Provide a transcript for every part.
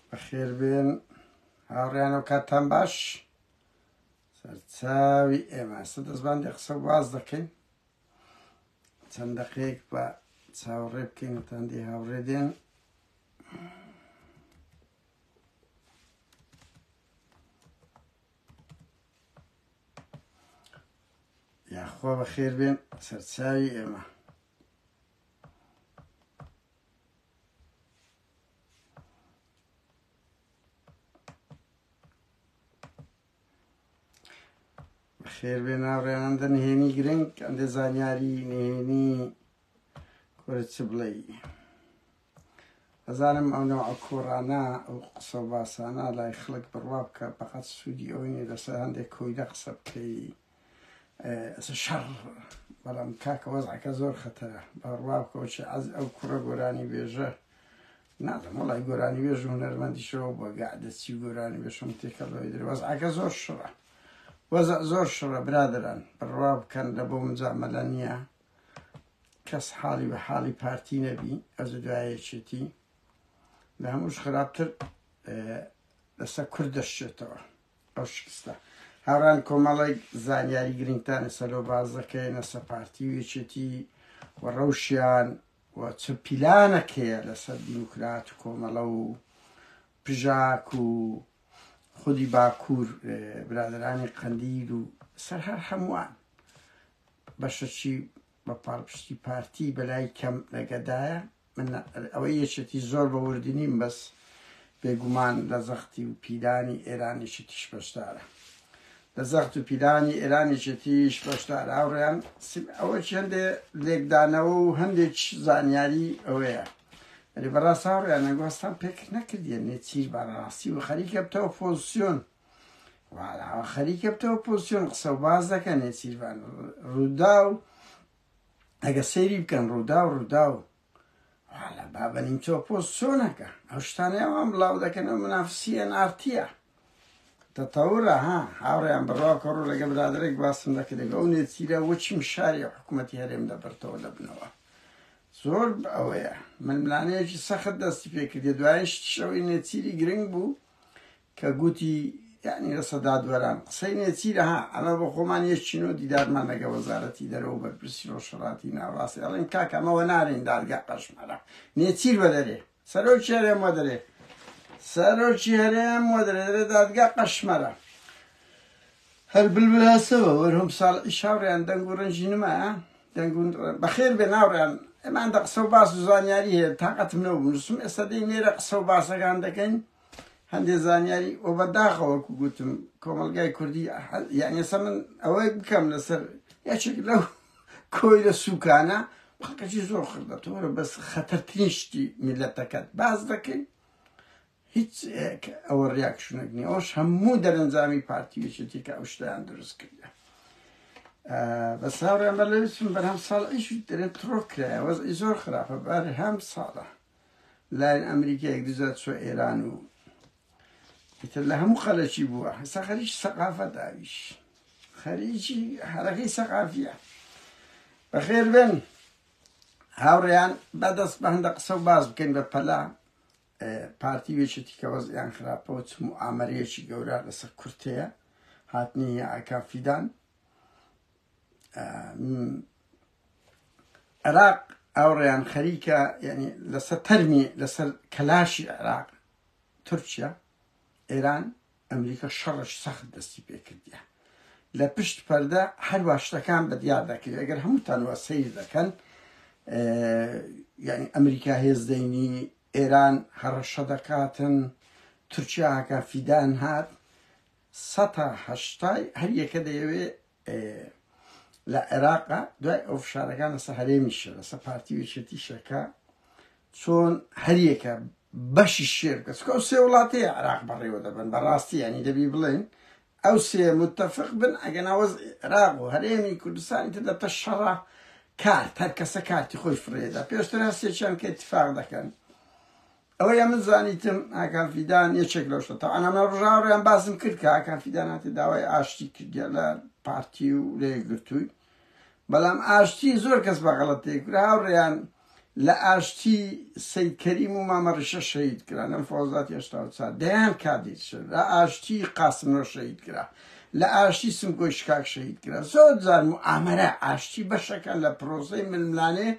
بەخێر بێن هاوڕێیان و کاتتان باش سەرچاوی ئێمە دەستباندی قسە باز دەکەین چەند دەقەیەک بە چاوەڕێ بکەین وتاندی هاوڕێ دێن یاخوا بەخێر بێن سەرچاوی ئێمە خێر بێ ناوڕێیان ئەندە نهێنی گرنگ ئەندە زانیاری نهێنی کۆرە چ بڵێ ئەزانم ئەو نەوع کۆڕانە ئەو قسە و باسانە لای خەڵک بڕوا بکە بەقەت سوودی ئەوەی نیە لەسەر هەندێک کۆیلە قسە بکەی شەڕ بەڵام کاکە وەزعەکە زۆر خەتەرە بەڕوا بکەوە چی ئەو کوڕە گۆرانی بێژە نادەم وەڵای گۆرانی بێژ و هونەرمەندیشەوە بۆ گادەچی گۆرانی بێشم تێکە لەوەی درێ وەزعەکە زۆر شڕە وەزع زۆر شڕە برادران بڕوا بکەن لە بۆ مجامەلە نییە کەس حاڵی بە حاڵی پارتی نەبی ئەز دوایەکێتی لە هەمووش خراپتر لەسەر کورد دەشتێتەوە ئەو شکستە هاوڕان کۆمەڵێک زانیاری گرنگتانە سەرۆ باز دەکەن لەسەر پارتی و یەکێتی و ڕەوشیان و چ پیلانەکەیە لەسەر دیموکرات و کۆمەڵە و پژاک و خودی باکوور برادرانی قەندیل و سەر هەر هەمووان بەشەکی بە پاڵپشتی پارتی بەلای کەم لەگەدایە من ئەوەی یەکێتی زۆر بە وردی نیم بەس بێگومان لە زەختی و پیلانی ئێرانێکێتیش بەشدارە لە زەخت و پیلانی ئێرانێکێتیش بەشدارە هاوڕێیان ئەوە هەندێ لێکدانەوە و هەندێک زانیاری ئەوەیە ئەری بەڕاست هاوڕێیان ئەنگۆستان پێک نەکردیە نێچیر بەڕاستی و خەریکە بتەوە پۆزیسیۆن واڵاوە خەریکە بتەوە پۆزیسیۆن قسە و باز دەکەن نێچیروان ڕوودا و ئەگە سەیری بکەن ڕوودا و ڕوودا و واڵە بابەنیم تۆ پۆزیسیۆنەکە ئەو شتانەیەوان بڵاو دەکەن ئەو منافسیە نارتیە تەتەورە هاوڕێیان بڕواکە ڕوو لەگە برادرێک باسم دەکرێت ئەو نێچیرە وەچیم شاری حکوومەتی هەرێم دەبڕتەوە لەبنەوە زۆر ئەوەیە من ملانەیەکی سەخت دەستی پێکردێ دوایش شەوەی نێچیری گرنگ بوو کە گوتی یعنی لە سەدادوەران قسەی نێچیرە ئەمە بە خۆمان یەکچینۆ دیدارمان لەگە وەزارەتی دەرەوە بەرپرسی ڕۆژهەڵاتی ناوڕاستی ئەڵێن کاکە ئەمەوە نارێن دادگا قەشمەرە نێچیر بە دەرێ سەرۆکی هەرێم وە دەرێ سەرۆکی هەرێم وە دەرێ دادگا قەشمەرە هەر بلبل هەسەوە وەرهەم ساڵ ئیشاوڕیان دەنگ و ڕەنجی نمایە دەنگ و بەخێر بێ ناوڕیان ئەمان دە قسە و باس و زانیاری هەیە تاقەتم نەبوو نووسم ئێستا دەی نێرە قسە و باسەکان دەکەین هەندێ زانیاری ئەو بەداخەوەکو گوتم کۆمەلگای کوردی یعنی ئێستا من ئەوەی بکەم لەسەر یەکێک لەو کۆیلە سوکانە خەڵکەکی زۆر خردەتەوە بەس خەتەرترین شتی میلەتەکەت باز دەکەین هیچ ئەوە ڕیاکشنێک نییە ئەوش هەموو دەرەنجامی پارتی یەکێتی کە ئەو شتیان دروست کردە بەس هاوڕێیان بەلەویستم بەرهەم ساڵ ئیش دەرێت تڕۆ کرایە وەزعی زۆر خراپە بەرهەم ساڵە لایەن ئەمریکایەک دزات چوە ئێران و ئیتر لە هەموو خەلەکی بووە هەستا خەریکی سەقافە داویش خەریکی هەرەکەی سەقافیە بەخێر بێن هاوڕێیان بەدەست بە هەندە قسە و باز بکەین بە پەلا پارتی وێچێتی کە وەزعیان خراپەوە چ موعامەرەیەکی گەورە لەسەر کورتەیە هاتنی ئاکافیدان عێراق ئاوڕێیان خەریکە یعنی لەسەر تەرمی لەسەر کەلاشی عێراق تورکیا ئێران ئەمریکا شەڕش سەخت دەستی پێکردیە لە پشت پەردە هەروە شتەکان بەدیار دەکرد ئەگەر هەمووتان وە سەیر دەکەن یعنی ئەمریکا هێزدەینی ئێران هەڕەشە دەکاتن تورکیا ئاکافیدان هات ١٨٠ هەر یەکە دەیەوێ لە عێراقا دوای ئەو فشارەکان لەسەر هەرێمیشە لەسەر پارتی وێچێتی شەکە چۆن هەریەکە بەشی شێر بکە چکە ئەو سێ وڵاتەیە عێراق بەڕێوە دەبن بەڕاستی ینی دەبی بڵێن ئەو سێ متتەفق بن ئەگەر ناوەز عێراق و هەرێمی کوردستانی تر دەبتە شەڕە کارت هەر کەسە کارتی خۆی فڕێدا پێشتر هەستێکیان کە اتفاق دەکەن ئەوەیە من زانیتم ئاکافیدان یەکێک لەو شتە ئەمە ڕژاوڕیان باسم کرد کە ئاکافیدان هاتی داوای ئاشتی کردە لە پارتی و لێگرتووی بەڵام ئاشتی زۆر کەس بە غەڵەت تێکرا هاوڕێیان لە ئاشتی سەید کەریم و مامەڕیشە شەهید کرا لەم فەوزاتی 84 دەیان کادیت لە ئاشتی قاسمۆ شەهید کرا لە ئاشتی سمگۆی شکاک شەهید کرا زۆر جار موئامەرە ئاشتی بەشەکە لە پرۆسەی ململانێ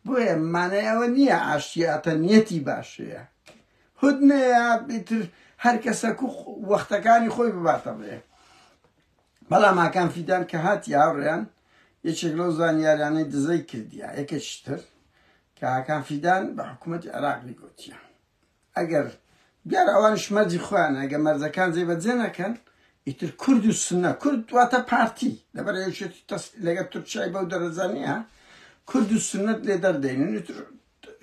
بۆیە مانای ئەوە نییە ئاشتی ئەتە نیەتی باشەیە هودنەیە بیتر هەر کەسەک و وەختەکانی خۆی بباتە بێ بەڵام ئاکان فیدان کە هاتی هاوڕێیان یەکێک لەو زانیاریانەی دزەی کردیە یەکێکتر کە ئاکان فیدان بە حکوومەتی عێراقی گوتیە ئەگەر بیار ئەوانش مەرجی خۆیان ئەگە مەرجەکان جێبەجێ نەکەن ئیتر کورد و سنە کورد دواتە پارتی لەبەر یەکێتی لەگە تورکیای بەو دەرەجە نییە کورد و سنت لێ دەردەینن ئیتر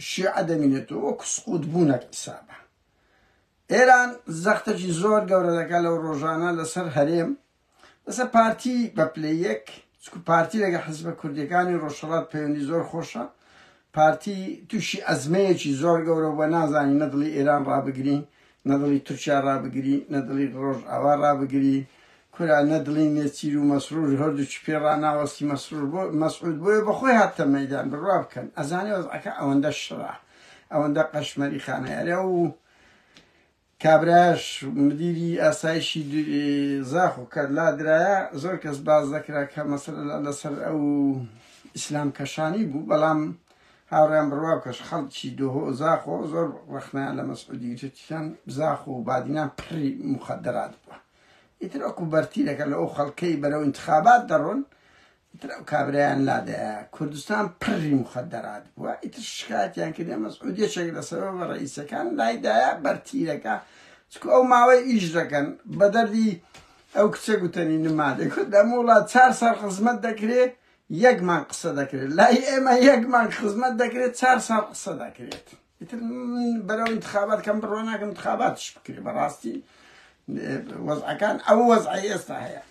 شیعە دەمینێتەوە وەکو سقوط بوونەک حیسابە ئێران زەختێکی زۆر گەورە دەکات لەو ڕۆژانە لەسەر هەرێم لەسەر پارتی بە پلەیەک چکو پارتی لەگە حزبە کوردیەکانی ڕۆژهەڵات پەیوەندی زۆر خۆشە پارتی تووشی ئەزمەیەکی زۆر گەورە بە نازانی نەدڵی ئێران ڕابگری نەدڵی تورکیا ڕابگری نەدڵی ڕۆژئاوا ڕابگری کورا نەدڵی نێچیر و مەسرور هەردووچی پێڕاناوەستی مەسعود بۆیە بەخۆی هاتە مەیدان بڕوا بکەن ئەزانێ وەزعەکە ئەوەندە شڕە ئەوەندە قەشمەری خانەیارە و کابراش مدیری ئاسایشی زاخ و کەلا درایە زۆر کەس باز دەکرا کە مەسەلە لەسەر ئەو ئیسلام کەشانی بوو بەڵام هاوڕیان بڕوا بکەش خەڵکی دۆهۆ زاخۆ زۆر وەختنیان لە مەسعودی وتیان زاخ و بادینان پڕی مخەدەرات بووە ئیتر ئەوکو بەرتیرەکە لە ئەو خەڵکەی بەرەو انتخابات دەڕۆن ئیتر ئەو کابرایان لادەیە کوردستان پڕی مخەدەرات بووە ئیتر شکایەتیان کردێ مەسعود یەکێک لەسەرەوە بە ڕئیسەکان لایدایە بەرتیرەکە چکو ئەو ماوەی ئیش دەکەن بە دەردی ئەو کچە گوتەنی نمادێ کورد لە وڵات 4 ساڵ خزمەت دەکرێت یەکمان قسە دەکرێت لای ئێمە یەکمان خزمەت دەکرێت 4 ساڵ قسە دەکرێت ئیتر بەرەو انتخابات کەم بڕۆ ناکەم انتخاباتش بکرێ بەڕاستی وەزعەکان ئەو وەزعی ئێستا هەیە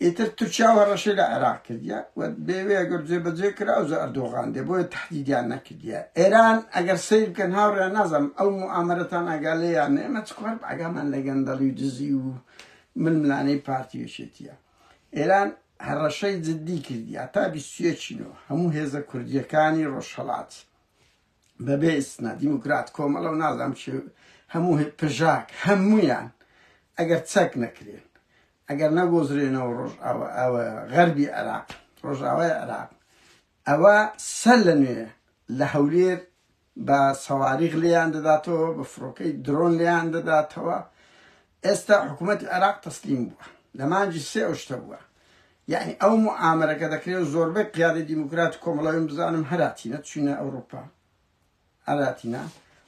ئیتر تورکیا هەڕەشەی لە عێراق کردیە و بێوێ ئەگەر جێبەجێ کرا ئەو ئەردۆغان دێ بۆیە تهدیدیان نەکردیە ئێران ئەگەر سیر بکەن هاوڕێیان نازانم ئەو موئامەرەتان ئەگالەیان ئێمە چکوار ئەگامان لە گەندەڵی و دزی و ململانەی پارتیوێشێتیە ئێران هەڕەشەی جددی کردی تا 21 هەموو هێزە کوردیەکانی ڕۆژهەڵات بەبێ ئیسنا دیموکرات کۆمەڵە و نازانم چ هەموو پژاک هەموویان ئەگەر چەک نەکرێن ئەگەر نەگۆزرێنەوە ئەوە غەربی عێراق ڕۆژئاوای عێراق ئەوە سەر لە نوێ لە هەولێر بە سەواریغ لێیان دەداتەوە بە فڕۆکەی درۆن لێیان دەداتەوە ئێستا حکوومەتی عێراق تەسلیم بووە لە مانجی 3 شتە بووە یعنی ئەو موئامەرەکە دەکرێت زۆربەی قیادەی دیموکرات و کۆمەڵەوەی بزانم هەراتینە چوینە ئەوروپا هەراتینە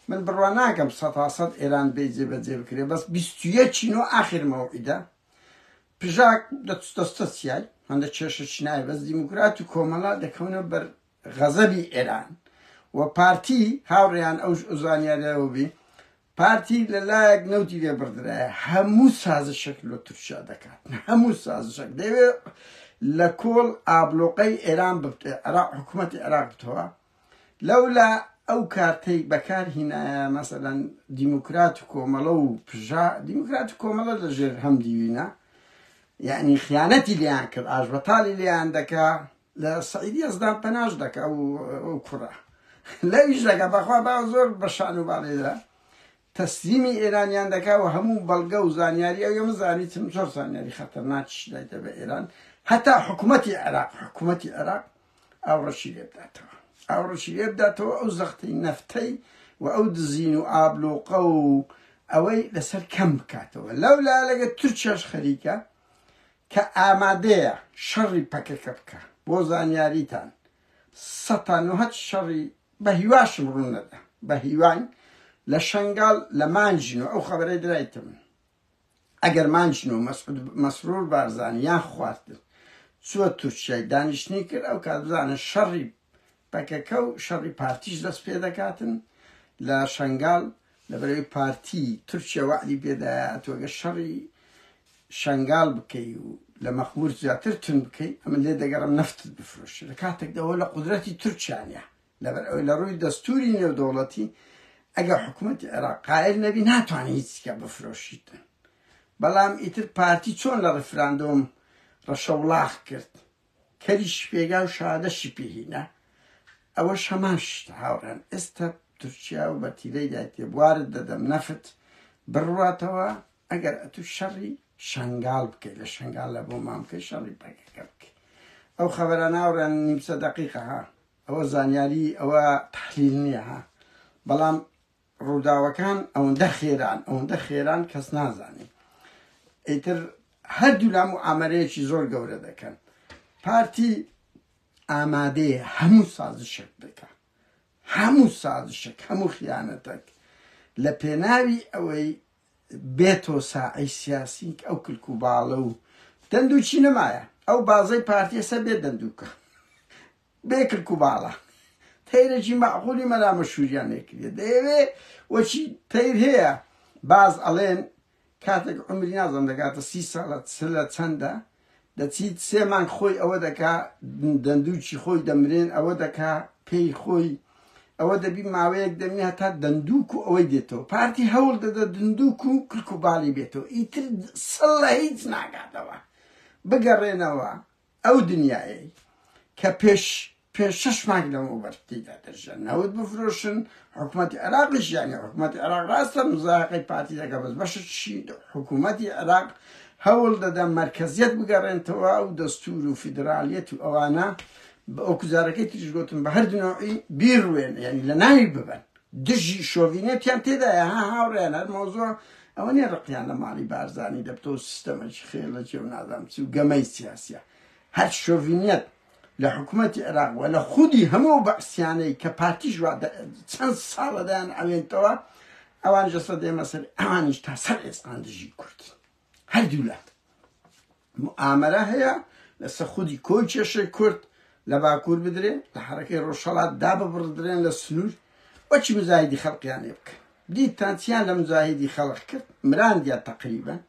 من بڕوا ناکەم 100% ئێران بێ جێبەجێ بکرێت بەس 21 ئاخر مەوعیدە پژاک دەستە چیای هەندە کێشە چینای بەس دیموکرات و کۆمەڵە دەکەونە بەر غەزەبی ئێران و پارتی هاوڕێیان ئەو زانیاریەوە بی پارتی لەلایەک نەوتی لێ بردرایە هەموو سازشێک لە تورکیا دەکات هەموو سازشێک دەوێت لە کۆڵ ئابلۆقەی ئێران عێراق حکوومەتی عێراق بتەوە لەولا ئەو کارتەی بەکارهێنایە مەسەلەن دیموکرات و کۆمەڵە و پژا دیموکرات و کۆمەڵە لەژێر هەم دیوینە یعنی خیانەتی لیان کرد ئاژبەتاڵی لیان دەکا لە سەعیدی ئەزدان پەناش دەکا ئەو کوڕە لەویش دەکا بەخوا با زۆر بەشان و باڵێدا تەسلیمی ئێرانیان دەکا و هەموو بەڵگە و زانیاری ئەو ئێمە زانیتم زۆر زانیاری خەتەرناکیش دایتە بە ئێران هەتا حکوومەتی عێراق ئاوڕەشی لێ بداتەوە ئاوڕەشی لێ بداتەوە ئەو زەختەی نەفتەی و ئەو دزین و ئابلۆقە و ئەوەی لەسەر کەم بکاتەوە لەولا لەگە تورکیاش خەریکە کە ئامادەیە شەڕی پەکەکە بکە بۆ زانیاریتان 100 شەڕی بە هیواشم ڕوون نەدا بە هیوان لە شەنگاڵ لە مانجینەوە ئەو خەبەرەی درایتم ئەگەر مانجینەوە مەسرور بارزانانی یان خواردن چووە تورکیای دانیشتنی کرد ئەو کات بزانە شەڕی پەکەکە و شەڕی پارتیش دەست پێ دەکاتن لە شەنگاڵ لەبەرەوەی پارتی تورکیا وعدی پێدایە تۆگە شەڕی شەنگاڵ بکەی و لە مەخمور زیاتر تون بکەی ئەمە لێ دەگەڕم نەفتت بفرۆشی لە کاتێکدەوە لە قودرەتی تورکیانە لەبەر ئەوەی لە ڕووی دەستوری نێودەوڵەتی ئەگەر حکوومەتی عێراق قایل نەبی ناتوانێت هیچکە بفرۆشیتن بەڵام ئیتر پارتی چۆن لە ڕفراندۆم ڕەشەوڵاخ کرد کەریش پێگا و شادەشی پێهینە ئەوە شەماش هاوڕێن ئێستا تورکیا و بە تیرەی دایتێ وارد دەدەم نەفت بڕواتەوە ئەگەر ئەتو شەڕی شنگال بکەیت لە شنگال لە بۆ مامکەی شەڕی پەکەکە بکەیت ئەو خەبەرە ناوڕێن نیمسە دەقیقە ها ئەوە زانیاری ئەوە تحلیل نییە ها بەڵام ڕووداوەکان ئەوەندە خێران کەس نازانێت ئیتر هەردوو لام و ئامەرەیەکی زۆر گەورە دەکەن پارتی ئامادەیە هەموو سازشێک بکە هەموو سازشێک هەموو خیانەتێک لە پێناوی ئەوەی بێتۆ ساعی سیاسی ئەو کلک و باڵە و دەندووچی نەمایە ئەو بازەی پارتیەسە بێ دەندووکە بێ کلک و باڵە تەیرێکی مەعقولی مەلامە شوریانێکردێ دەیەوێ وەچی تەیر هەیە باز ئەڵێن کاتێک عمری نازم دەکاتە 30 ساڵە لە چەندە دەچیت 3 مانگ خۆی ئەوە دەکا دەندووکی خۆی دەمرێن ئەوە دەکا پێی خۆی ئەوە دەبی ماوەیەک دەمێ تا دەندووک و ئەوەی دێتەوە پارتی هەوڵ دەدە دندووک و کلک و باڵی بێتەوە ئیتر سڵە هیچ ناکاتەوە بگەڕێنەوە ئەو دنیای کە پێش 6 مانگ لەمەوبەر تێدا دەژێن نەوت بفرۆشن حکوومەتی عێراقیش یانی حکوومەتی عێراق ڕاستە مزایقەی پارتی دەکە بەس بەشە چی حکوومەتی عێراق هەوڵ دەدا مەرکەزیەت بگەڕێنتەوە و دەستور و فیدرالیەت و ئەوانە ئەو کوزارەکەی تریش گوتم بە هەردوو نەوعی بیڕوێن یعنی لە ناوی ببەن دژی شۆڤینێتیان تێدایە ها هاوڕێن هەر مۆزوع ئەوە نیە ڕقیان لە ماڵی بارزانی دەبتەوە سیستەمێکی خێڵە جێ و نازانم چی و گەمەی سیاسیە هەر شۆڤینێت لە حکوومەتی عێراق و لە خودی هەموو بەعسیانەی کە پارتیش چەند ساڵەدایان ئەوێنتەوە ئەوان جەسە دێمە سەر ئەوانیش تا سەر ئێسقان دژی کورد هەردوو لات ئامەرە هەیە لەسەر خودی کۆی کێشەی کورد لە باکوور بدرێن لە حرەکەی ڕۆژهەڵات داببڕدرێن لە سنوور وەچی مزاهیدی خەڵقیانێ بکەن دیتانچیان لە مزاهیدی خەڵق کرد مراندیان تەقریبەن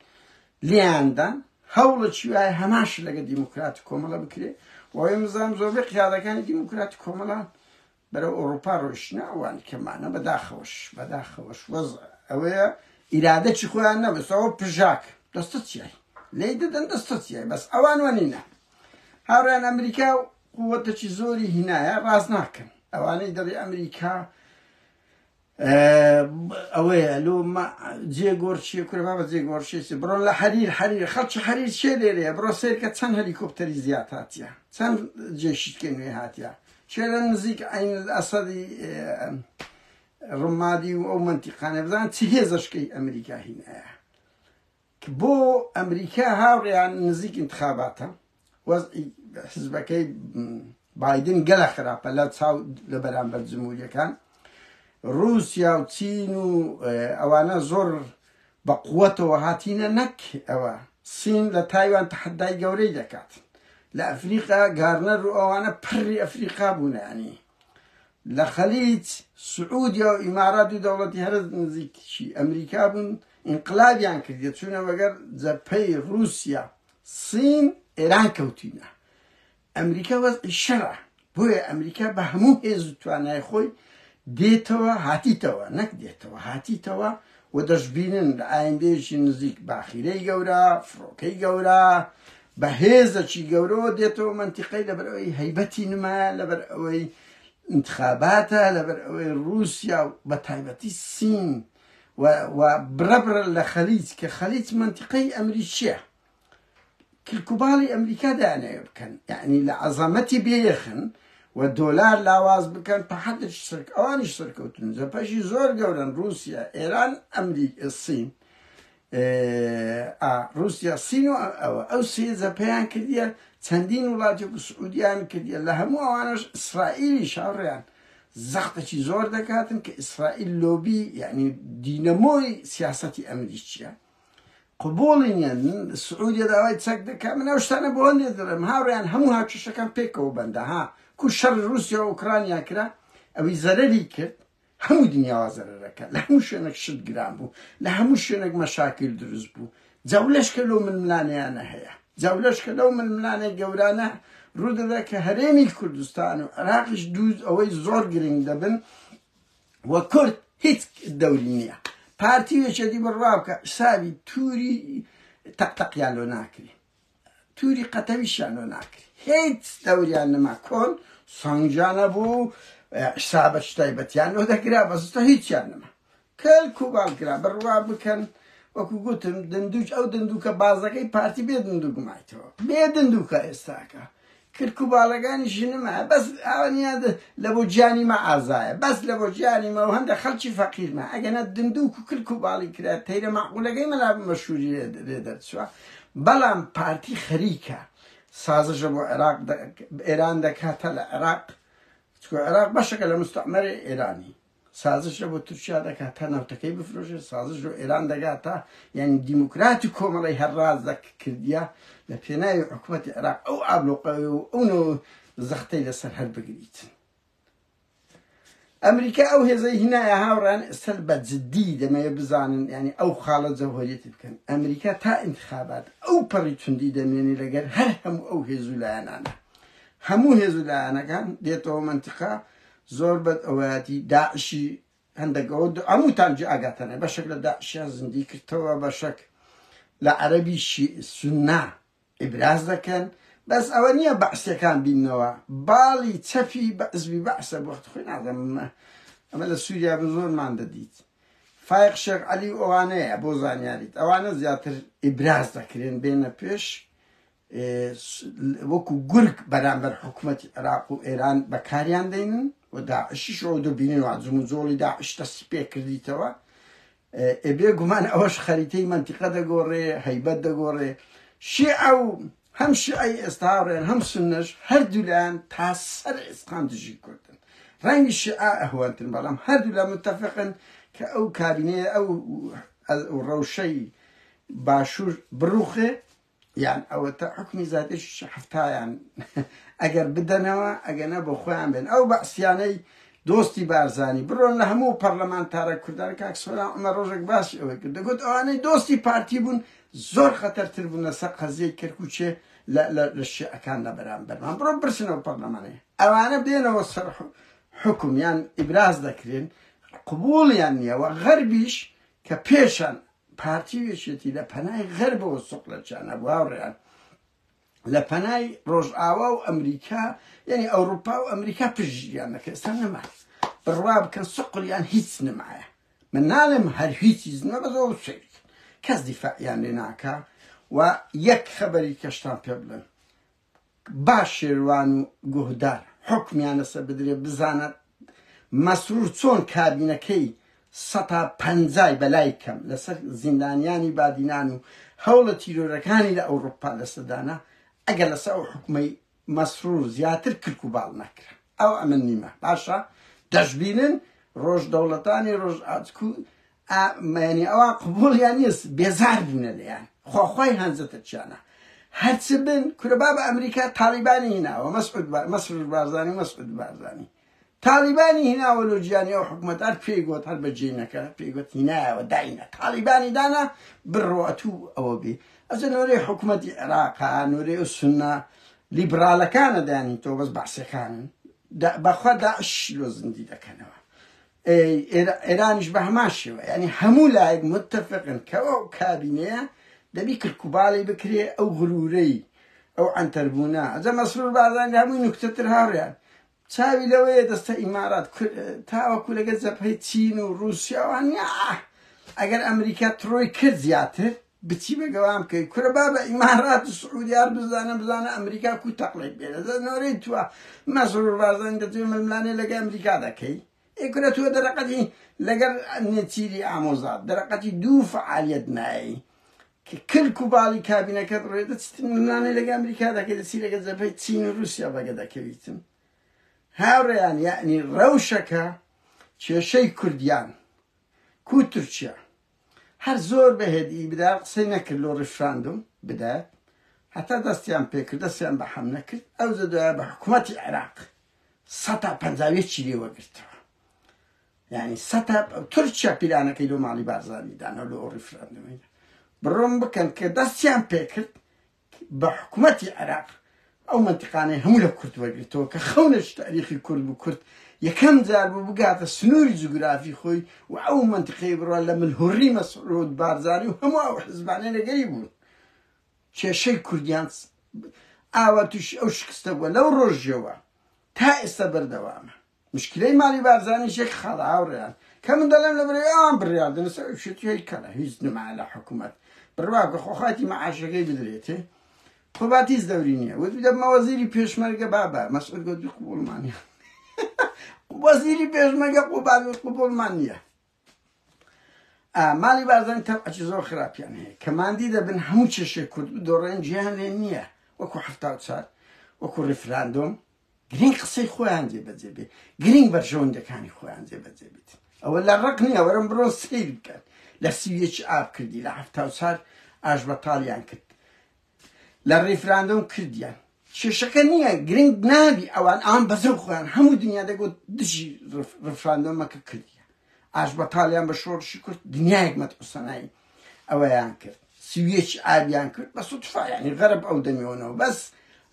لیاندان هەوڵە چی وایە هەماش لەگە دیموکراتی کۆمەڵە بکرێ وەی مزام زۆربەی قیادەکانی دیموکراتی کۆمەڵان بەرەو ئەوروپا ڕۆیشتنە ئەوان کەمانە بەداخەوەش وەزع ئەوەیە ئیرادەی خۆیان نەبستەوە پژاک دەستە چیای لێی دەدەن دەستە چیای بەس ئەوان وەنینە هاوڕێن ئەمریکا قووەتێکی زۆری هینایە ڕاست ناکەن ئەوانەی دەڵێ ئەمریکا ئەوەیە لۆ جێگۆرچیە کورە بە جێگۆرشێسی بڕۆن لە حەریر خەڵکی حەریر چێ لێرەیە بڕۆ سیرکە چەند هەلیکۆپتەری زیاد هاتیە چەند جێشتکە نوێ هاتیە چێرە نزیک عین ئەسەدی ڕمادی و ئەو منتیقانە بزان چ هێزەشکەی ئەمریکا هینایە بۆ ئەمریکا هاوڕێیان نزیک انتخاباتە وەزعی حزبەکەی بایدن گەلە خراپە لە چاو لە بەرامبەر جمهوریەکان رووسیا و چین و ئەوانە زۆر بە قووەتەوە هاتینە نەک ئەوە سین لە تایوان تەحەدای گەورەی دەکات لە ئەفریقا گارنەر و ئەوانە پڕی ئەفریقا بوونانی لە خەلیج سعودیا و ئیمارات و دەوڵەتی هەرە نزیکشی ئەمریکا بوون ئینقلابیان کردێ چوونە وەگەر جەپەی رووسیا سین ئێران کەوتینە ئەمریکا وەزعی شەڕە بۆیە ئەمریکا بە هەموو هێز و توانای خۆی دێتەوە هاتیتەوە نەک دێتەوە هاتیتەوە و دەشبینن لە ئایندەیەکی نزیک باخیرەی گەورە فڕۆکەی گەورە بە هێزەکی گەورەوە دێتەوە منتیقەی لەبەر ئەوەی هەیبەتی نمایە لەبەر ئەوەی انتخاباتە لەبەر ئەوەی رووسیا و بە تایبەتی سین و برەبرە لە خەلیج کە خەلیج منتیقەی ئەمریکیە کلکوباڵی ئەمریکا دانەیە بکەن یعنی لە عەزەمەتی بێخن و دۆلار لاواز بکەن بە حەدش سەرک ئەوانیش سەرکەوتن جەپەشی زۆر گەورن رووسیا ئێران ئەمریکا سین رووسیا سین و ئەو سێ جەپەیان کردیە چەندین وڵاتێک و سعودیان کردیە لە هەموو ئەوانەش ئیسرائیلی شاڕیان زەختێکی زۆر دەکاتن کە ئیسرائیل لۆبی یعنی دینەمۆی سیاسەتی ئەمریکیە قبوڵی نیە سعودیا داوای چەک دەکات من ئەو شتانە بۆ هەندێک دەڵێم هاوڕێیان هەموو هاوکێشەکان پێکەوە بەندە ها کو شەڕ رووسیا و ئوکرانیا کرا ئەوی زەرەری کرد هەموو دنیاوە زەرەرەکە لە هەموو شوێنێک شت گران بوو لە هەموو شوێنێک مەشاکل دروست بوو جەولەشکە لەو ململانەیانە هەیە جەولەشکە لەو ململانەی گەورانە ڕوودەدا کە هەرێمی کوردستان و عێراقیش دوو ئەوەی زۆر گرنگ دەبن وە کورد هیچ دەوری نییە پارتی وێچەدی بڕوا بکە حسابی تووری تەقتەقیان لۆ ناکری تووری قەتەویشیان لۆ ناکری هیچ دەوریان نەما کۆن سەنگجانە بوو حسابە شتایبەتیان ئەو دەکرا بەستە هیچیان نەما کەلکو باڵکرا بڕوا بکەن وەکو گوتم دندوش ئەو دندوکە بازەکەی پارتی بێ دندوو گومایتەوە بێ دندوکە ئێستاکە کرد و باڵەکانی ژنمە بەس ئەوەنیا لە بۆ جیانی مە ئازایە بەس لە بۆ جیانی مە و هەندە خەڵکی فەقیرمە ئەگەنە دندوک و کرد و باڵی کرا تەیرە مەعقولەکەی مەلا مەشهوری لێ دەرچووە بەڵام پارتی خەریکە سازشە بۆ عێراق ئێران دەکاتە لە عێراق عێراق بەشەکە لە مستەعمەرە ئێرانی سازشە بۆ تورکیا دەکات تا نەوتەکەی بفرۆشێت سازش بۆ ئێران دەگاتە یعنی دیموکراتی کۆمەڵی هەرڕاز کردیا لە پێناوی حکوومەتی عێراق ئەو ئابلۆقەوی و ئەو زەختەی لەسەر هەر بگریتن ئەمریکا ئەو هێزەی هینایە هاوڕان ئێستا بە جددی دەمەوێت بزانن ینی ئەو خاڵە جەوهەریەتی بکەن ئەمریکا تا ئینتخابات ئەو پەڕی توندی دەمێنی لەگەر هەر هەموو ئەو هێزوو لایەنانە هەموو هێزوو لایەنەکان دێتەوە منتیقا زۆر بەد ئەوەتی داعشی هەندێکەوە هەمووتان ئاگاتەنە بەشێک لە داعشیان زیندی کردەوە بەشێک لە عەرەبی سوننا ئیبراز دەکەن بەس ئەوە نییە بەعسیەکان بینەوە باڵی چەپی بەعزبی بەعسە بۆخت خۆی نادەم ئەمە لە سووریا زۆرمان دەدیت فایق شێخ عەلی و ئەوانەیە بۆ زانیاریت ئەوانە زیاتر ئیبراز دەکرێن بێنە پێش وەکو گورگ بەرامبەر حکوومەتی عێراق و ئێران بەکاریان دێنن و داعشیش ئەو دەبینن و عەزم و جۆڵی داعش دەستی پێ کردیتەوە بێ گومان ئەوەش خەریتەی منتیقە دەگۆڕێ هەیبەت دەگۆڕێ شیعە و هەم شیعەی ئێستا هاوڕێن هەم سوننەش هەردوو لایەن تا سەر ئێسقان دژی کوردن ڕەنگی شیعە ئەهوانتن بەڵام هەردوو لە متەفقن کە ئەو کابینەیە ئەو ڕەوشەی باشوور بڕوخێ یان ئەوە تا حکمی زادێکی هەفتایان ئەگەر بدەنەوە ئەگەنە بۆ خۆیان بێن ئەو بەعسیانەی دۆستی بارزانی بڕۆن لە هەموو پەرلەمانتارە کوردان کاک سۆران ئەمە ڕۆژێک باسی ئەوەی کرد دەگوت ئەوانەی دۆستی پارتی بوون زۆر خەتەرتر بوون لەسەر قەزیەی کەرکووچێ لە شیعەکان لە بەرامبەرمان بڕۆ برسنەوە پەرلەمانەیە ئەوانە بێنەوە سەر حکم یان ئیبراز دەکرێن قبوڵیان نییەوە غەربیش کە پێشان پارتی وێشێتی لە پەنای غەربەوە سوقلەجانە باوڕێیان لە پەنای ڕۆژئاوا و ئەمریکا یعنی ئەوروپا و ئەمریکا پژیان دەکە ئێستا نەما بڕوا بکەن سوقلیان هیچ نمایە من ناڵێم هەر هیچی زنە بەزەوە سێک کەس دیفاعیان لێ ناکا و یەک خەبەری کەشتان پێ بڵێن باش شێروان و گوهدار حکمیان لەسەر بدرێ بزانە مەسرور چۆن کابینەکەی 150 بەلای کەم لەسەر زیندانیانی بادینان و هەوڵە تیرۆرەکانی لە ئەوروپا لەسەردانا ئەگەر لەسەر ئەو حکومەی مەسرور زیاتر کرد و باڵ نەکرا ئەو ئەمن نیمە باشە دەشبینن ڕۆژ دەوڵەتانی ڕۆژ ئاچکو مەنی ئەوە قبوڵیان نیست بێزار بوونە لەیان خۆخوای هەنجەتە چیانە هەرچ بن کورەبا بە ئەمریکا تاڵیبانی هیناوە مەسعود بارزانی مەسعود بارزانی تاڵیبانی هیناوە لە گیانی ئەو حکومەت هەر پێی گوت هەر بەجێ نەکە پێی گوت هینایەوە داینە تاڵیبانی دانا بڕۆەتوو ئەوە بێ ئەجە نۆرەی حکومەتی عێراقا نۆرەی ئەو سوننا لیبرالەکانە دانی تۆ بەس بەعسیەکانن بەخوا داعش لۆ زیندی دەکەنەوە ئێرانیش بە هەمان شێوە یعنی هەموو لایەک متفقن کە ئەو کابینەیە دەبی کرکوباڵی بکرێ ئەو غرورەی ئەو عنتەربوونە ئەجە مەسرور بارزانی هەمووی نوکتەتر هاوڕیان چاوی لەوەیە دەستە ئیمارات تاوەکو لەگە جەبهەی چین و رووسیاوان ئەگەر ئەمریکا تڕۆی کرد زیاتر بچی بەگەوام بکەی کورەبا بە ئیمارات و سعودیار بزانە ئەمریکا کو تەقڵێک بێنە نۆرەی تووە مەسرور بارزانی دەتوێت ململانێ لەگە ئەمریکا دەکەی ئێکورە تووە دەرەقەتی لەگەر نێچیری ئامۆزات دەرەقەتی دوو فعالیەت نایی کە کرک و باڵی کابینەکەت ڕێدە ململانێ لەگە ئەمریکا دەکەی دەچی لەگە جەبهەی چین و رووسیا بەگە دەکەویتن هاوڕێیان یعنی ڕەوشەکە کێشەی کوردیان کو تورکیا هەر زۆر بەهێدی بدا قسەی نەکرد لۆ ڕیفراندوم بدات هەتا دەستیان پێکرد دەستیان بە حەم نەکرد ئەو زەدوایە بە حکوومەتی عێراق 150 لێوەگرتەوە یعنی تورکیا پیلانەکەی لۆ ماڵی بارزانی دانا لۆ ڕیفراندومی بڕۆم بکەن کە دەستیان پێکرد بە حکوومەتی عێراق ئەو منتیقانەی هەموو لە کورد وەرگرتەوە کە خەونەش تاریخی کورد و کورد یەکەم جار بوو بگاتە سنووری جوگرافی خۆی و ئەو منتیقەی بڕوە لە ملهوڕی مەسعود بارزانی و هەموو ئەو حزبانەی لەگەری بوون کێشەی کوردیان ئاوا تووشی ئەو شکستە بووە لەو ڕۆژەوە تا ئێستا بەردەوامە مشكلەی مالی بارزانیش یەک خەڵا هاوڕێیان کە من دەڵێم لەبەرەوەی ئەوان بڕیاردن سەر شتی هیچکەنە هیچ نما لە حکوومەت بڕواکە خۆخاتی مەعاشەکەی بدرێتێ خۆباتیز دەوری نییە وت بدەمە وەزیری پێشمەرگە بابە مەسعود گوتی قوبوڵمان نییە وەزیری پێشمەرگە قوبوڵمان نییە مالی بارزانانی تەبعەتی زۆر خراپیان هەیە کە ماندی دەبن هەموو چێشێک کورد بدۆڕێن جیهان لێ نییە وەکو 74 وەکو ڕیفراندۆم گرنگ قسەی خۆیان جێبەجێ بێ گرنگ بەرژەوەندەکانی خۆیان جێبەجێ بێت ئەوە لە ڕق نییە وەرن بڕۆن سیر بکەن لە سویەکی ئاب کردی لە 74 ئاژبەتاڵیان کرد لە ڕیفراندۆم کردیان کێشەکە نییە گرنگ نابی ئەوان بەزەو خۆیان هەموو دنیا دەگوت دژی ڕیفراندۆمەکە کردیە ئاژبەتاڵیان بە شۆڕشی کورد دنیایەک مەتعوسەنایی ئەوەیان کرد سویەکی ئابیان کرد بە سوتفا یعنی غەرب ئەو دەمیەوەنەوە بەس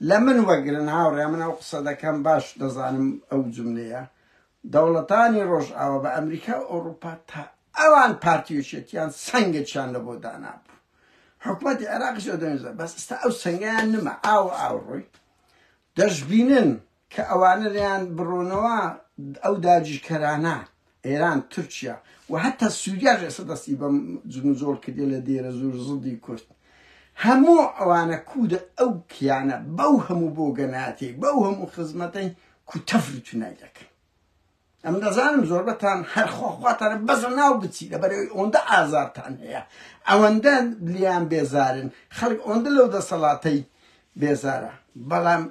لە من وەگرن هاوڕێ من ئەو قسە دەکەم باش دەزانم ئەو جملەیە دەوڵەتانی ڕۆژئاوا بە ئەمریکا و ئەوروپا تا ئەوان پارتیۆچێتیان سەنگێکیان لە بۆ دانابوو حکوومەتی عێراقیش دەمێزە بەس ئێستا ئەو سەنگیان نمە ئاوڕۆی دەشبینن کە ئەوانە لێیان بڕۆنەوە ئەو داگیرکەرانە ئێران تورکیا و هەتا سووریا ڕێسە دەستی بەم جنوزۆڵ کردێ لە دێرە زۆر زڵدی کورد هەموو ئەوانە کوودە ئەو کیانە بەو هەموو بۆ گەناتی بەو هەموو خزمەتەی کوتەفرتونای دەکەن ئەم دەزانم زۆربەتان هەر خۆخواتانە بەزە ناو بچی لەبەرەوەی ئەوەندە ئازارتان هەیە ئەوەندە لیان بێزارن خەڵک ئەوەندە لەو دەسەڵاتەی بێزارە بەڵام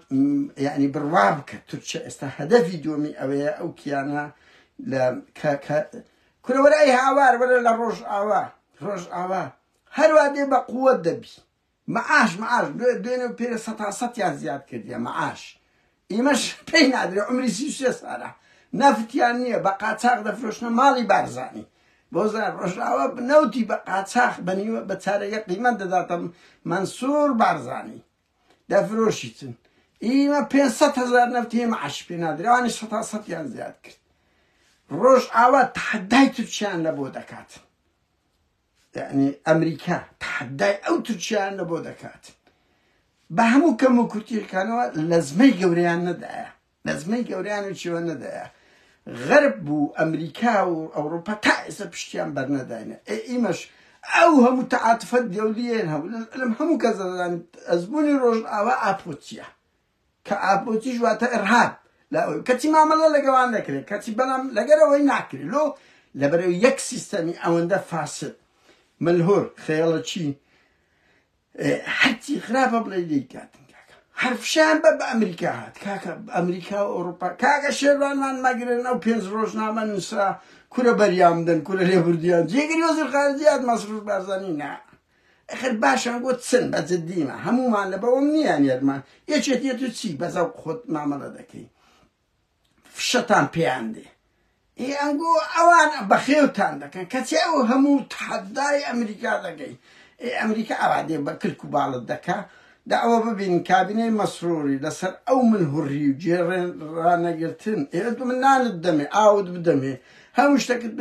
یعنی بڕوا بکە تورکیا ئێستا هەدەفی دووەمی ئەوەیە ئەو کیانە لە کورەوەرە ئەی هاوار وەرە لە ڕۆژئاوا هەروە دێ بە قووەت دەبی معاش دوێنێ و پێرە سەتاسەتیان زیاد کردیە معاش ئێمەش پێی نادرێ عمری 33 ساڵە نەفتیان نییە بە قاچاق دەفرۆشنە ماڵی بارزانی بۆ زار ڕۆژئاوا نەوتی بە قاچاق بەنیوە بە چارەگە قیمەت دەداتە منسوور بارزانی دەفرۆشیتن ئێمە 500,000 نەفتی معاش پێ نادرێ ئەوانی سەتاسەتیان زیاد کرد ڕۆژئاوا تەحەدای تورکیان لە بۆ دەکات یعنی ئەمریکا تەحەدای ئەو تورکیان لە بۆ دەکات بە هەموو کەم و کورتیەکانەوە لەزمەی گەورەیان نەدایە لەزمەی گەورەیان و چێوە نەدایە غەرب بوو ئەمریکا و ئەوروپا تا ئێستا پشتیان بەرنەداینە ئێمەش ئەو هەموو تەعاتفەت دێولیێن هەبوو لەم هەموو کەس دەزانن ئەزمموی ڕۆژئاوا ئاپۆچیە کە ئاپۆچیش واتە ئەرهاب کەچی مامەڵە لەگەوان دەکرێت کەچی بەڵام لەگەرەوەی ناکرێت لۆ لەبەرەوەی یەک سیستەمی ئەوەندە فاسد ملهور خەیاڵەچی هەرچی خراپە بڵێ دەیکاتن کاکە هەرفشان بە ئەمریکا هات کاکە ئەمریکا و ئەوروپا کاکە شێروانمان مەگرن ئەو 5 ڕۆژنامە نووسرا کورە بەریامدن کورە لێبوردیان جێگەری وەزیر خارجیات مەسرور بارزانی نا ئەخر باشان گوت چن بە جددیمە هەمومان لە بەوەم نییان یێرمان یەکێتێت و چی بەزەو خۆت مامەڵە دەکەی فشەتان پێیان دێ ئەنگۆ ئەوان بەخێوتان دەکەن کەچی ئەو هەموو تحەدای ئەمریکا دەگەی ئەمریکا ئەوا دێ بە کرک و باڵت دەکا دا ئەوە ببین کابینەی مەسروری لەسەر ئەو ملهوڕی و جێڕانەگرتن ئێرە من نانت دەمێ ئاوت بدەمێ هەموو شتێکت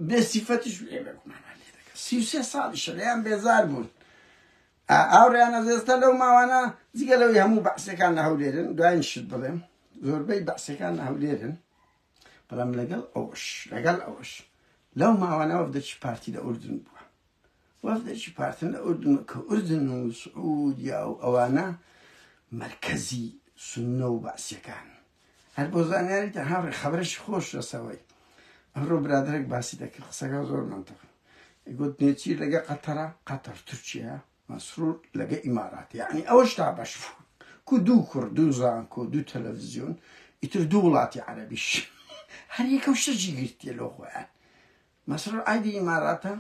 بێسیفەتیش ئێرەکمانە لێ دەکە 33 ساڵیشە لەیان بێزار بوون ئاوڕیان ئەزێستا لەو ماوانە جگە لەوەی هەموو بەعسەکان نەهەولێرن دوایین شت بڵێم زۆربەی بەعسەکان نەهەولێرن بەڵام لەگەڵ ئەوەش لەو ماوانە وەفدەچی پارتی لە ئوردن بووە وەفدەچی پارتن لە ئوردن کە ئوردن و سعودیا و ئەوانە مەرکەزی سوننە و بەعسیەکان هەر بۆ زانیاریتە هاوڕێ خەبەرێکی خۆش لەسەوەی ئەمڕۆ برادەرێک باسی دەکرد قسەکە زۆر منتەقە گوت نێچی لەگە قەتەر تورکیا مەسرور لەگە ئیمارات یعنی ئەوەش تا بەش کو دوو کوڕ دوو زانکۆ دوو تەلەڤیزیۆن ئیتر دوو وڵاتی عەرەبیش هەر یەکە شتێکی گرتیە لۆ خۆیان مەسرور ئایدی ئیماراتە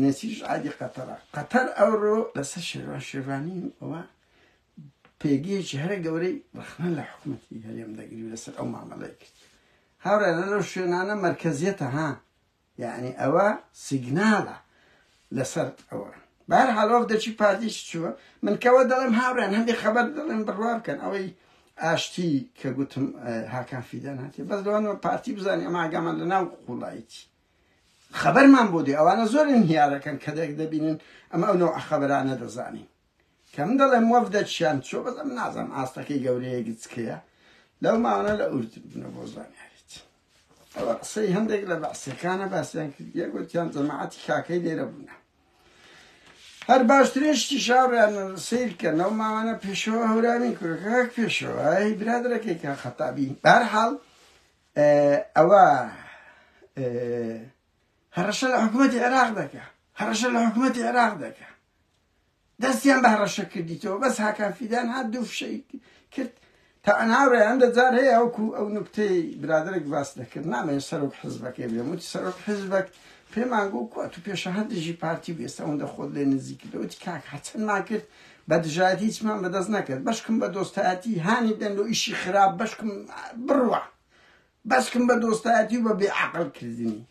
نێچیش ئایدی قەتەرە قەتەر ئەوڕۆ لەسەر شێروانی ئەوە پێگەیەکی هەرە گەورەی ڕخنە لە حکوومەتی هەرێم دەگری لەسەر ئەو مامەڵەی کرد هاوڕێنە لەو شوێنانە مەرکەزیەتە ها یعنی ئەوە سیگناڵە لەسەر ئەوە بەهەرحاڵ وەفدەچی پارتیش چووە من کەوە دەڵێم هاوڕێن هەندێک خەبەر دەڵێن بڕوا بکەن ئەوەی ئاشتی کە گوتم هاکان فیدان هاتێ بەس لەوانەوە پارتی بزانێ ئەمە ئاگامان لەناو قوڵایەتی خەبەرمان بۆ دێ ئەوانە زۆرن هیارەکەن کە دەبینن ئەمە ئەو نەوع خەبەرانە دەزانین کە من دەڵێم وەفدەچیان چۆ بەس ئەم نازانم ئاستەکەی گەورەیەکی چکەیە لەو ماوانە لە ئوردن بوونە بۆ زانیاریت ئەوە قسەی هەندێک لە بەعسیەکانە باسییان کردیە گوتیان جەماعەتی خاکەی لێرە بوونە هەر باشترێشتی شاڕیان سیرکە لەو ماوانە پێشەوە هەورامین کوورەکە پێشەوە ئەی برادرەکەی کە خەتابی بەهەرحاڵ ئەوە هەڕەشە لە حکوومەتی عێراق دەکە هەڕەشە لە حکوومەتی عێراق دەکە دەستیان بە هەڕەشە کردیتەوە بەس هاکان فیدان هات دوو فشەی کرد تا ئەناوڕێ هەندە جار هەیە ئەوکو ئەو نوکتەی برادرێک باس دەکرد نامەوێت سەرۆک حیزبەکەی بێم وتی سەرۆک حیزبەک پێمان گوت کو تو پێشەهەندێکی پارتی بێستە ئەوەندە خۆت لێ نزیک کردەوە وتی کاک هەچەندمان کرد بە دژایەتی هیچمان بەدەست نەکرد بەشکم بە دۆستایەتی هانی بدەن لە ئیشی خراپ بەشکم بڕوە بەشکم بە دۆستایەتی و بە بێعەقڵ کردنی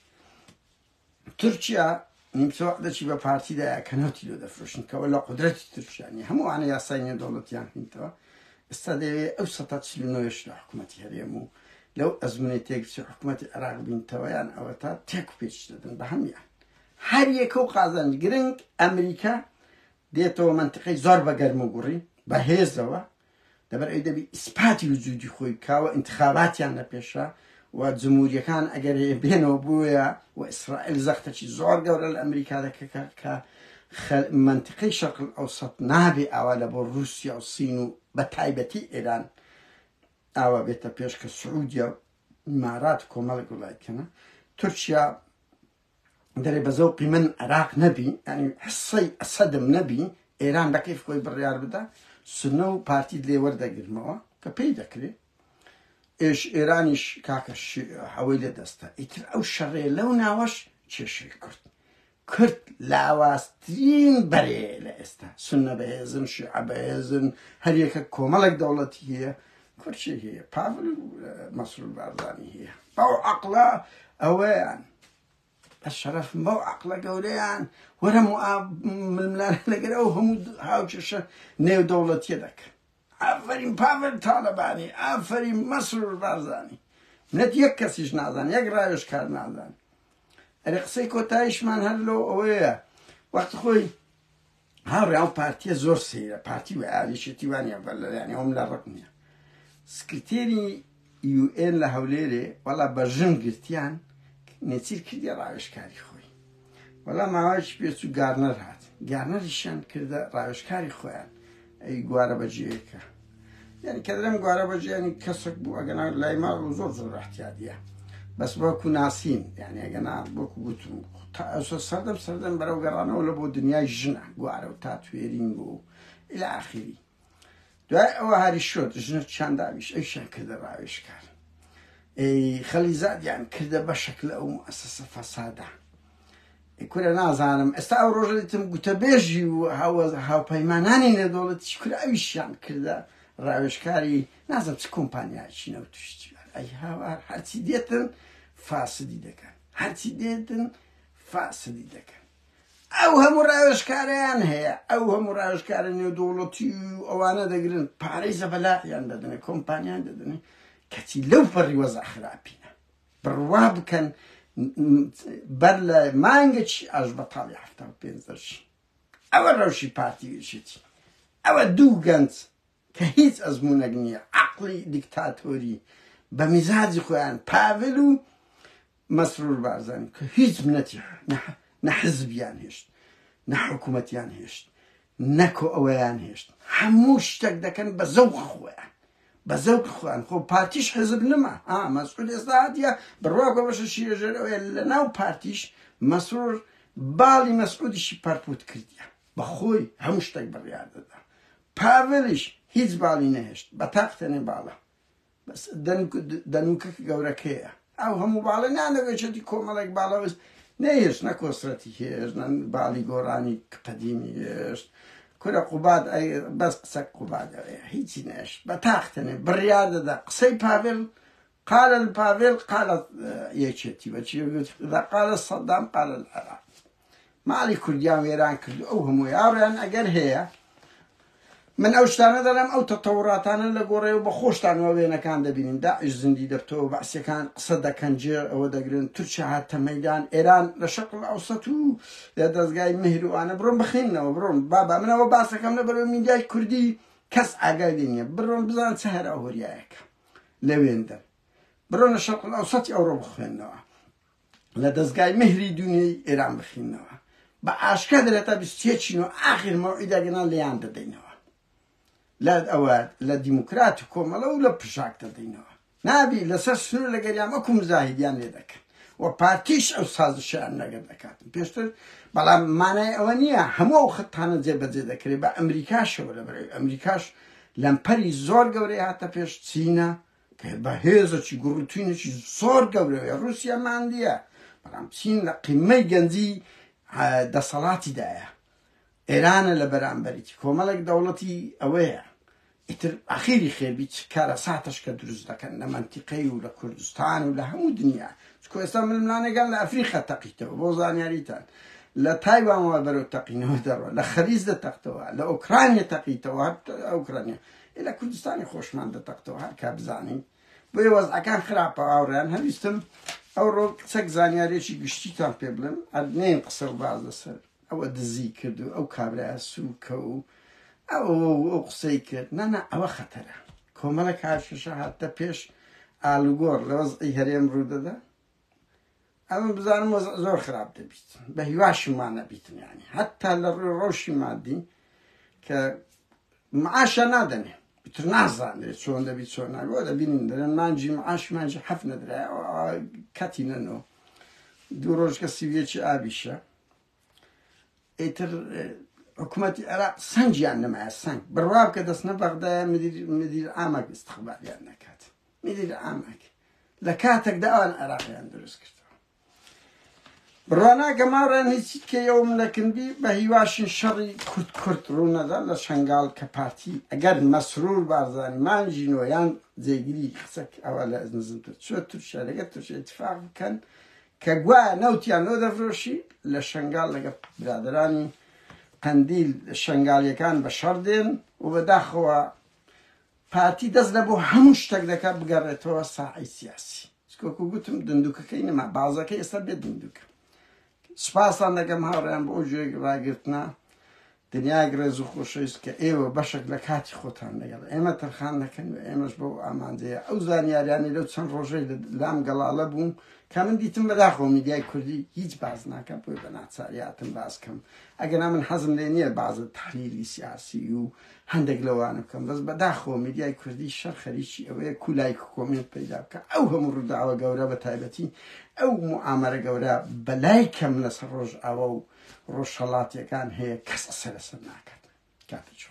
تورکیا نیمچەوەدەچی بە پارتیدایە کە نەوتی لۆ دەفرۆشن کەەوە لە قودرەتی تورکیانی هەمووانە یاسای نێودەوڵەتیان هینتەوە ئێستا دەوێت ئەو ١٤٩ لە حکوومەتی هەرێم و لەو ئەزمونەی تێکچی حکوومەتی عێراق بینتەوەیان ئەوە تا تێک و پێچ دەدەن بە هەمیان هەر یەکە و قازان گرنگ ئەمریکا دێتەوە منتقەی زۆر بە گەرم و گوڕی بە هێزەوە دەبەر ئەی دەبی ئیسپاتی وجودی خۆی کاوە انتخاباتیان لە پێشە و جمهوریەکان ئەگەر بێنەوە بووە و ئیسرائیل زەختەکی زۆر گەورە لە ئەمریکا دەکە کە منتقەی شەرق ئەوسەط نابێ ئاوا لە بۆ رووسیا و سین و بە تایبەتی ئێران ئاوا بێتە پێش کە سعودیا ئیمارات کۆمەڵێک وڵاتکەنە تورکیا دەرێ بە زەوقی من عێراق نەبی ینی حسەی ئەسەدم نەبی ئێران بەکەیف خۆی بڕیار بدە سنە و پارتی لێ وەردەگرمەوە کە پێی دەکرێت ئێش ئێرانیش کاکە هەوەی لێ دەستە ئیتر ئەو شەڕێ لەو ناوەش کێشەی کورد لاواسترین بەرێ لە ئێستا سنە بەهێزن شیعە بەهێزن هەر یەکە کۆمەڵێک دەوڵەتی هەیە کورچی هەیە پاڤل مەسرور بارزانی هەیە بەو عەقڵە ئەوەیان بە شەرەف بەو عەقڵە گەورەیان وەرە ململانە لەگەر ئەو هەموو هاوکێشە نێودەوڵەتیە دەکەن ئافرین پاڤل تاڵەبانی ئافرین مەسرور بارزانی منەت یەک کەسیش نازان یەک ڕاوێژکار نازان ئەرێ قسەی کۆتاییشمان هەر لەو ئەوەیە وەختی خۆی هاوڕێ ئەو پارتیە زۆر سەیرە پارتی و عالیشێتی وانە بەلەیانی ئەوم لە ڕق نییە سکرتێری UN لە هەولێرێ وەڵا بەژن گرتیان نێچیر کردی ڕاوێژکاری خۆی وەڵا ماوەیەکی پێچ و گارنەر هات گارنەریشیان کردە ڕاوێژکاری خۆیان ئەی گوارە بەجێیەکە یعنی کە دەرەم گوارە بەجێیانی کەسێک بوو ئەگەنا لای ماڵ و زۆر زۆر احتیاطیە بەس بۆکو ناسین یعنی ئەگەنا بۆکو گوتم سەردەم بەرەو گەڕانەوە لە بۆ دنیای ژنە گوارە و تاتوێرینگ و إلى آخری دوای ئەوە هەری شۆت ژنە چانداویش ئەویشیان کردە ڕاوێژکار ئەی خەلیزادیان کردە بەشێک لە ئەو مؤسسە فەسادە کورە نازانم ئێستا ئەو ڕۆژە دیتم گوتەبێژی و هاوپەیمانانی نێودەوڵەتیش کورە ئەویشیان کردە ڕاوێژکاری نازم چ کۆمپانیایکی نەوتشتی ئەی هاوار هەرچی دێتن فاسدی دەکەن هەرچی دێتن فاسدی دەکەن ئەو هەموو ڕاوێژکاریان هەیە ئەو هەموو ڕاوێژکارە نێودەوڵەتی و ئەوانە دەگرن پارەی زەبەلاقیان دەدنێ کۆمپانیان دەدنێ کەچی لەو پەڕی وەزع خراپینە بڕوا بکەن بەر لە مانگێکی ئاژ بەتاڵی 75 ئەوە ڕەوشی پارتیویشێتی ئەوە دوو گەنج کە هیچ ئەزمونەک نییە عەقڵی دیکتاتۆری بە میزاجی خۆیان پاڤل و مەسرور بارزانی کە هیچ منەتی نە حزبیان هێشت نە حکوومەتیان هێشت نەکۆ ئەوەیان هێشت هەموو شتێک دەکەن بە زەوق خۆیان بە زەوق خۆیان خۆ پارتیش حزب نما مەسعود ئێستا هاتیە بڕوا بە بەشە شیرەژێرەوەیە لە ناو پارتیش مەسرور باڵی مەسعودیشی پارپوت کردیە بە خۆی هەموو شتێک بڕیار دەدا پاڤلیش هیچ باڵی نەهێشت بە تاقتەنێ باڵە بەس دەنوکە گەورەکەیە ئەو هەموو باڵە نانەوێچەتی کۆمەڵێک باڵەوەست نەهێشت نە کۆسرەتی هێشت باڵی گۆڕانی قەدیمی هێشت کورە قوباد بەس قسە قوبادەوەیە هیچی نەهێشت بە تاقتەنێ بڕیار دەدا قسەی پاڤل قال الباڤل قال یەکێتی بەچی إذا قال صدام قال العراق ماڵی کوردیان وێران کرد ئەو هەمووی ئاڕیان ئەگەر هەیە من ئەو شتانە دەڵێم ئەو تەتەوراتانە لە گۆڕێەوە بە خۆشتانەوە وێنەکان دەبینین داعش زیندی دەبتەوە بەعسیەکان قسە دەکەن جێ ئەوە دەگرن تورکیا هاتە مەیدان ئێران لە شەقل ئەوسەت و لە دەستگای مهروانە بڕۆن بخینەوە بڕۆن بابا منەوە باسەکەم لە بەرەو میدیای کوردی کەس ئاگای لێ نییە بڕۆن بزان چه هەر ئەو هۆریایەکە لويندر برون الشرق الأوسط أوروبا خينوا لدزقاي مهري دنيا إيران بخينوا بأشكال رتا بستيتشنو آخر موعدة جنا ليان دينوا لا أواد لا ديمقراطيكم ولا بشاك دينوا نبي لسرسنو لقريام أكم زاهديان لذاك وبارتيش أو سازشان نقدركات بيشتر بلا معنى أونية همو خطانا زي بدي ذكري بأمريكاش ولا بري أمريكاش لامبري زور قوري حتى بيش سينا كبهزة شي قروتين شي زور قوري روسيا ما عنديها بلا سين قيمة جنزي دا صلاتي دايا إيران لبران بريتي كومالك دولتي أويا اتر أخيري خير بيت كارا ساعتش كدرز دكان لمنطقي ولا كردستان ولا همو دنيا شكو إسلام الملاني قال لأفريقيا تقيته وبوزان ياريتان لتايوان وبرو تقينه ودروا لخريز تقتوها لأوكرانيا تقيته أوكرانيا إلا كردستاني خوش من تقتوها كابزاني بيوز كان خرابة أوران هلستم أورو سك زانياري شي قشتيتان بيبلن أدنين قصر بعض السر أو دزي كردو أو كابرا سوكو أو قصيكر نانا أو خطرة كومالك عارفش حتى بيش آلوغور لوضعي هريم روده ده أما بزانم زور خراب دبيت بهيواش ما نبيتن يعني حتى للروشي مادي كمعاشا نادني بترنازان شون دبيت شون ولا بينين درن مانجي معاش مانجي حفنة درا كاتينا نو دوروش كسيفيتش آبيشا إتر حكومة العراق سنج يعني مع السنج بالراب كده سنة بغداد مدير عامك استخبار يعني كات مدير عامك لكاتك ده أول عراق يعني درس كرت برانا كمارا نسيت كيوم لكن بي بهيواش شري كرت رونا ذا لشنغال كبارتي أجر مسرور بارزاني مانجي نويان زيجري خسك أولا نزلت شو ترشي لقيت ترشي اتفاق كان كجوا نوتيا نو دفروشي لشنغال لقى برادراني قنديل الشنغالي كان بشردين وبداخوا بارتي دزلبو همش تقدك بقريتوا صاحي سياسي سكوكو قلتم دندوكا كاين مع بعضها كي يستبيد دندوكا سپاس عندكم هاوريان بوجوك راقرتنا دنيا قرزو خوشيس كأيوه بشك لكاتي خوتان لقل ايما ترخان لكن ايماش بو امان زي او زانيار يعني لو تسان روجي لام قلالة بون كامن ديتم بداخو ميدياي كردي هيج بعضنا كان بوي بنات سارياتم باز كم اگنا من حزم لينير بعض التحليلي سياسي و هندق لوانم كم بس بداخو ميدياي كردي شر خريشي او كولاي كومنت بيدا بك او هم رو دعوة قورا بتايبتي او مؤامرة قورا بلاي كم نسر روج او روشالاتي كان هي كسر سلسل ناكت كاتجو